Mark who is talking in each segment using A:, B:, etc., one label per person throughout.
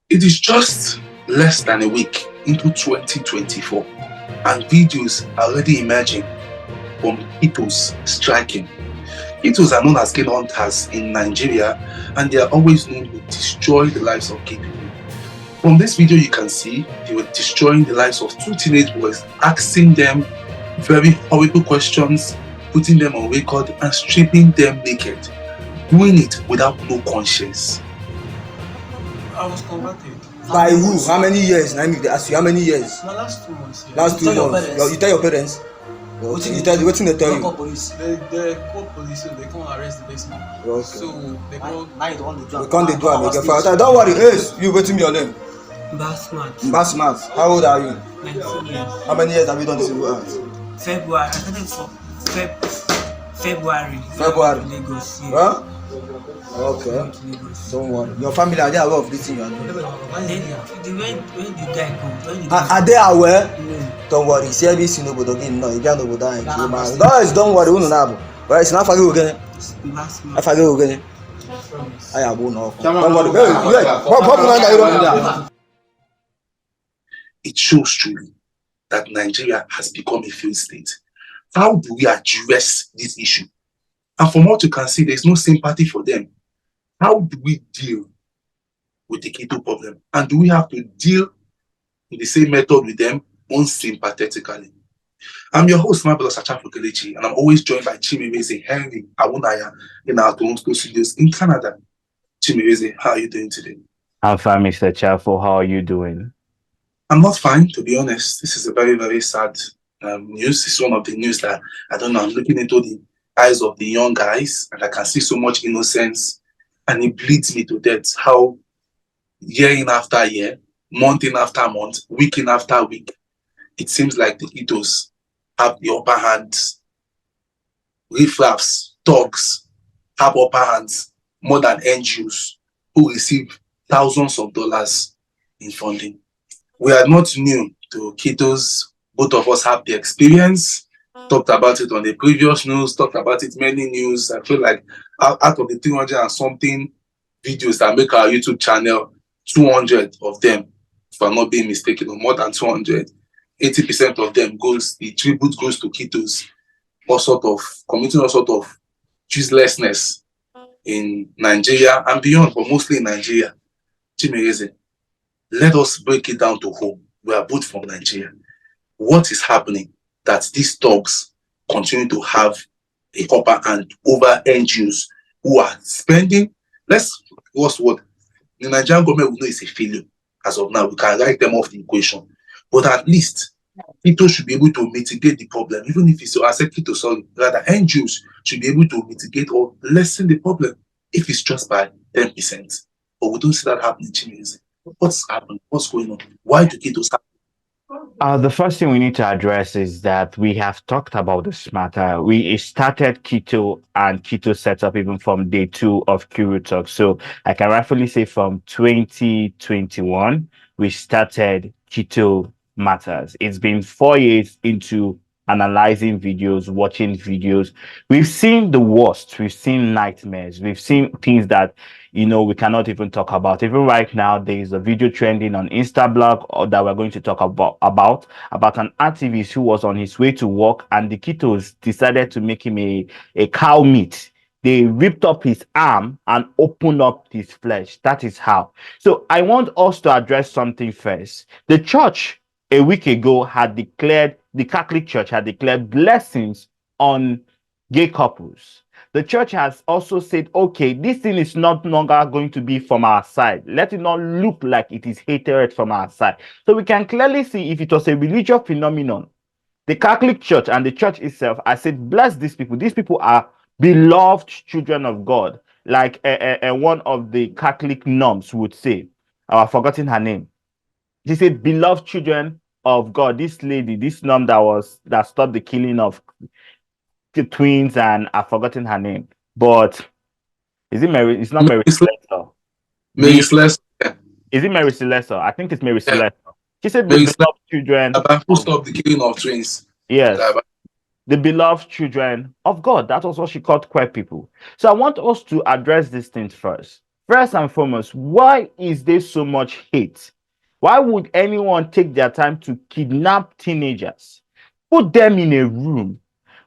A: It is just less than a week into 2024, and videos are already emerging from Kitoes striking. Kitoes are known as game hunters in Nigeria, and they are always known to destroy the lives of gay people. From this video, you can see they were destroying the lives of two teenage boys, asking them very horrible questions, putting them on record, and stripping them naked, doing it without no conscience.
B: I was converted.
C: By who? How many years? Now they ask you how many years?
B: My last 2 months. Yeah.
C: Last 2 months. You tell your parents. You tell what they tell you.
B: They call police, so they come arrest the next man.
C: Okay.
B: So they call.
D: Now you don't want to do.
C: We can't do it. Make a fire. Don't worry. Hey, you waiting me your name. Basmat. How old are you?
D: 19 years.
C: How many years have you done this in art?
D: February. I started for February. Lagos. Yeah.
C: Huh? Okay. Don't worry. Your family are they aware of this thing you are doing?
D: When the guy comes,
C: Are they aware?
D: No.
C: Don't worry. CIBC no bodo again. No, you can't no bodo again. Guys, don't worry. We no know. Right? It's not forget again. I forget again. I have no. Don't worry. Hey.
A: It shows truly that Nigeria has become a failed state. How do we address this issue? And from what you can see, there's no sympathy for them. How do we deal with the keto problem? And do we have to deal in the same method with them unsympathetically? I'm your host, Mabelo Sachafo Kelechi, and I'm always joined by Chimeweze Henry Awunaya in our Toronto studios in Canada. Chimeweze, how are you doing today?
E: I'm fine, Mr. Chafo. How are you doing?
A: I'm not fine, to be honest. This is a very, very sad news. It's one of the news that, I don't know, I'm looking into the eyes of the young guys, and I can see so much innocence, and it bleeds me to death how year in after year, month in after month, week in after week, it seems like the Kitoes have the upper hand. Riffraffs, thugs have upper hands more than NGOs who receive thousands of dollars in funding. We are not new to Kitoes. Both of us have the experience. Talked about it on the previous news, talked about it many news. I feel like out of the 300 and something videos that make our YouTube channel, 200 of them, if I'm not being mistaken, or more than 200, 80% of them the tribute goes to Kitoes, committing all sort of uselessness in Nigeria and beyond, but mostly in Nigeria. Chimeweze, let us break it down to home. We are both from Nigeria. What is happening that these thugs continue to have a upper hand over NGOs who are spending? What's what? The Nigerian government will know it's a failure. As of now, we can write them off the equation. But at least people should be able to mitigate the problem, even if it's rather NGOs should be able to mitigate or lessen the problem if it's just by 10%. But we don't see that happening, Chimeweze. What's happening? What's going on? Why do Kitoes happen?
E: The first thing we need to address is that we have talked about this matter. We started Keto and Keto setup even from day 2 of Kuru Talk. So I can rightfully say from 2021, we started Keto Matters. It's been 4 years into analyzing videos, watching videos. We've seen the worst. We've seen nightmares. We've seen things that, we cannot even talk about. Even right now, there is a video trending on Instablog that we're going to talk about an activist who was on his way to work, and the Kitoes decided to make him a cow meat. They ripped up his arm and opened up his flesh. That is how. So I want us to address something first. The church a week ago the Catholic Church had declared blessings on gay couples. The church has also said, okay, this thing is not longer going to be from our side. Let it not look like it is hatred from our side. So we can clearly see if it was a religious phenomenon, the Catholic Church and the church itself, I said, bless these people. These people are beloved children of God, like one of the Catholic nuns would say. I've forgotten her name. She said, beloved children of God. This lady, this nun that stopped the killing of the twins, and I've forgotten her name. But is it Mary? It's not Mary Celeste.
A: Mary Celeste.
E: Is it Mary Celeste? I think it's Mary Celeste. She said the beloved children.
A: Who stopped the killing of twins?
E: Yes. The beloved children of God. That was what she called queer people. So I want us to address these things first. First and foremost, why is there so much hate? Why would anyone take their time to kidnap teenagers, put them in a room?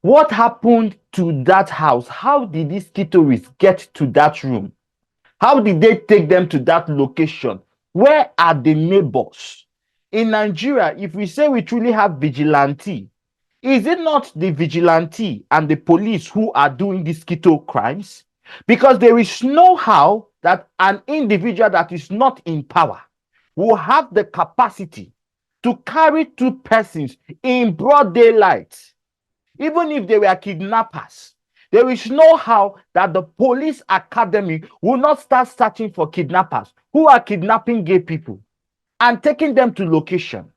E: What happened to that house? How did these Kitoes get to that room? How did they take them to that location? Where are the neighbors? In Nigeria, if we say we truly have vigilante, is it not the vigilante and the police who are doing these Kito crimes? Because there is no how that an individual that is not in power will have the capacity to carry two persons in broad daylight, even if they were kidnappers. There is no how that the police academy will not start searching for kidnappers who are kidnapping gay people and taking them to location.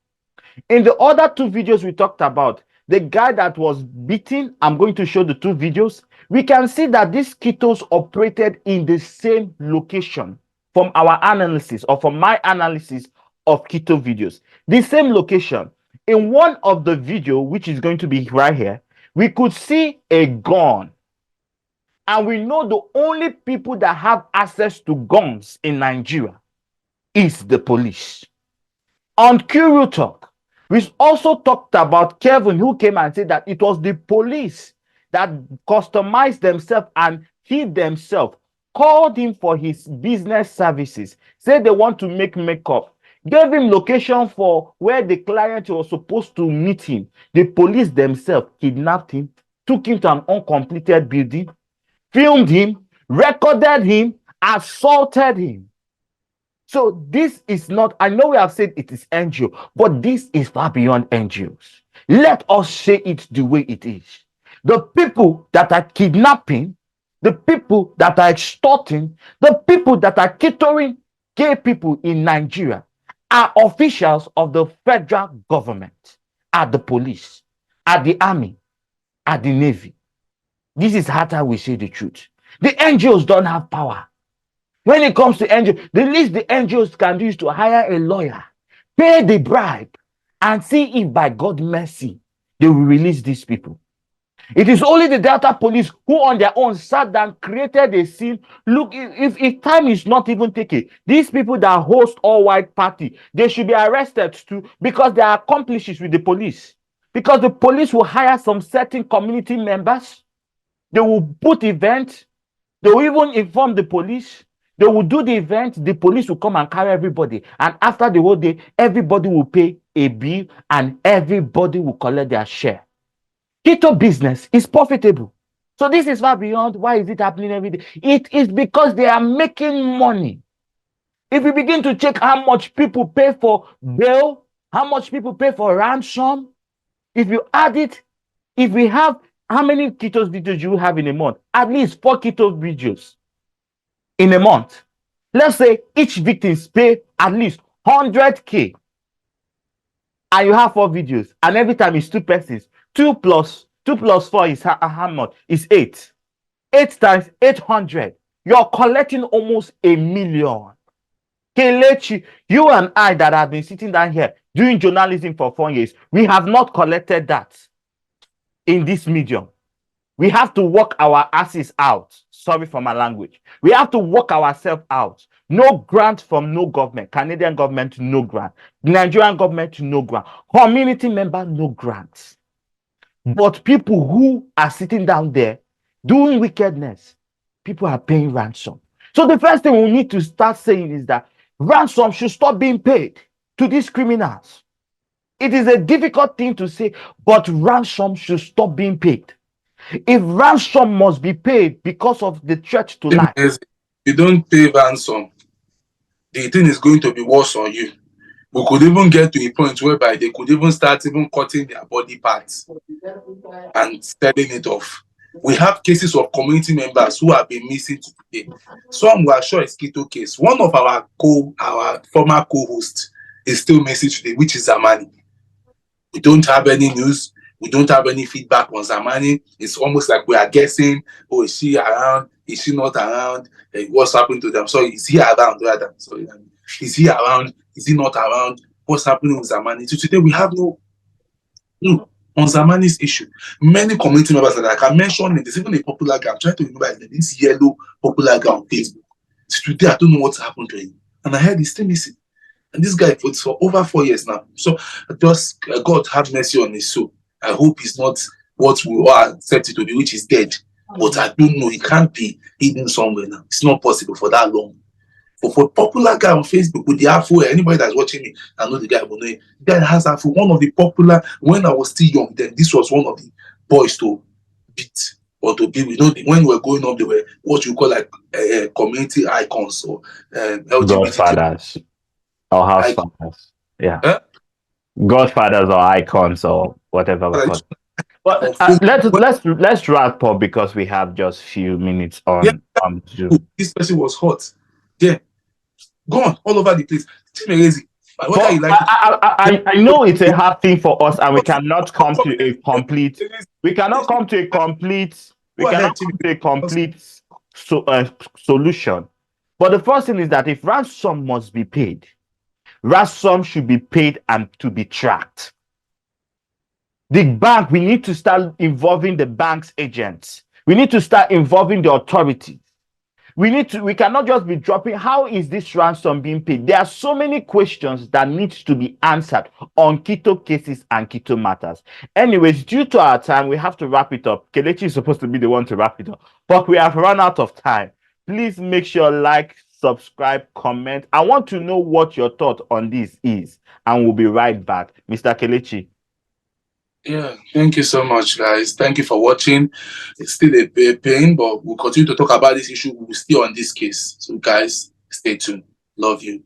E: In the other two videos we talked about, the guy that was beaten, I'm going to show the two videos. We can see that these Kitos operated in the same location from our analysis or from my analysis of Kito videos. The same location. In one of the video, which is going to be right here, we could see a gun. And we know the only people that have access to guns in Nigeria is the police. On Kuru Talk, we also talked about Kevin, who came and said that it was the police that customized themselves and he themselves called him for his business services, said they want to make makeup, gave him location for where the client was supposed to meet him. The police themselves kidnapped him, took him to an uncompleted building, filmed him, recorded him, assaulted him. So this is not, I know we have said it is NGO, but this is far beyond NGOs. Let us say it the way it is. The people that are kidnapping, the people that are extorting, the people that are catering gay people in Nigeria are officials of the federal government, are the police, are the army, are the navy. This is how we say the truth. The NGOs don't have power. When it comes to NGOs, the least the NGOs can do is to hire a lawyer, pay the bribe, and see if by God's mercy they will release these people. It is only the Delta police who on their own sat down, created a scene. Look, if time is not even taken, these people that host all-white party, they should be arrested too because they are accomplices with the police. Because the police will hire some certain community members. They will put events. They will even inform the police. They will do the event. The police will come and carry everybody. And after the whole day, everybody will pay a bill and everybody will collect their share. Keto business is profitable. So this is far beyond why is it happening every day. It is because they are making money. If we begin to check how much people pay for bail, how much people pay for ransom, if you add it, if we have, how many Ketos videos do you have in a month? At least 4 Keto videos in a month. Let's say each victim pay at least 100K. And you have 4 videos. And every time it's 2 persons. 2 plus 4 is how much? Is 8. 8 times 800. You're collecting almost 1 million. Kelechi, you and I that have been sitting down here doing journalism for 4 years, we have not collected that in this medium. We have to work our asses out. Sorry for my language. We have to work ourselves out. No grant from no government. Canadian government, no grant. Nigerian government, no grant. Community member, no grants. But people who are sitting down there doing wickedness, people are paying ransom. So the first thing we need to start saying is that ransom should stop being paid to these criminals. It is a difficult thing to say, but ransom should stop being paid. If ransom must be paid because of the threat to life,
A: if you don't pay ransom, the thing is going to be worse on you. We could even get to a point whereby they could even start even cutting their body parts and selling it off. We have cases of community members who have been missing today. Some were sure it's Keto case. One of our former co-hosts is still missing today, which is Zamani. We don't have any news. We don't have any feedback on Zamani. It's almost like we are guessing, oh, is she around? Is she not around? What's happened to them? So is he around? Rather, sorry, is he around? Is he not around? What's happening with Zamani? So today we have no on Zamani's issue. Many community members that I can mention, there's even a popular guy. I'm trying to remember this yellow popular guy on Facebook. Today, I don't know what's happened to him. And I heard he's still missing. And this guy for over 4 years now. So just God have mercy on his soul. I hope he's not what we all accept it to be, which is dead. But I don't know. He can't be hidden somewhere now. It's not possible for that long. For a popular guy on Facebook with the Afro, anybody that's watching me, I know the guy will know him. The guy has Afro, one of the popular, when I was still young, then this was one of the boys to beat or to be. When we were growing up, they were what you call like community icons or LGBTQI.
E: Godfathers or house fathers. Yeah. Godfathers or icons or whatever we call it. But let's wrap up because we have just few minutes on Zoom.
A: This person was hot. Yeah. Gone all over the place.
E: I know it's a hard thing for us, and we cannot come to a complete. We cannot come to a complete. We cannot come to a complete solution. But the first thing is that if ransom must be paid, ransom should be paid and to be tracked. The bank, we need to start involving the bank's agents. We need to start involving the authorities. We cannot just be dropping, how is this ransom being paid? There are so many questions that need to be answered on Quito cases and Quito matters. Anyways, due to our time, we have to wrap it up. Kelechi is supposed to be the one to wrap it up, but we have run out of time. Please make sure like, subscribe, comment. I want to know what your thought on this is, and we'll be right back. Mr. Kelechi.
A: Yeah, thank you so much, guys. Thank you for watching. It's still a pain, but we'll continue to talk about this issue. We'll stay on this case. So, guys, stay tuned. Love you.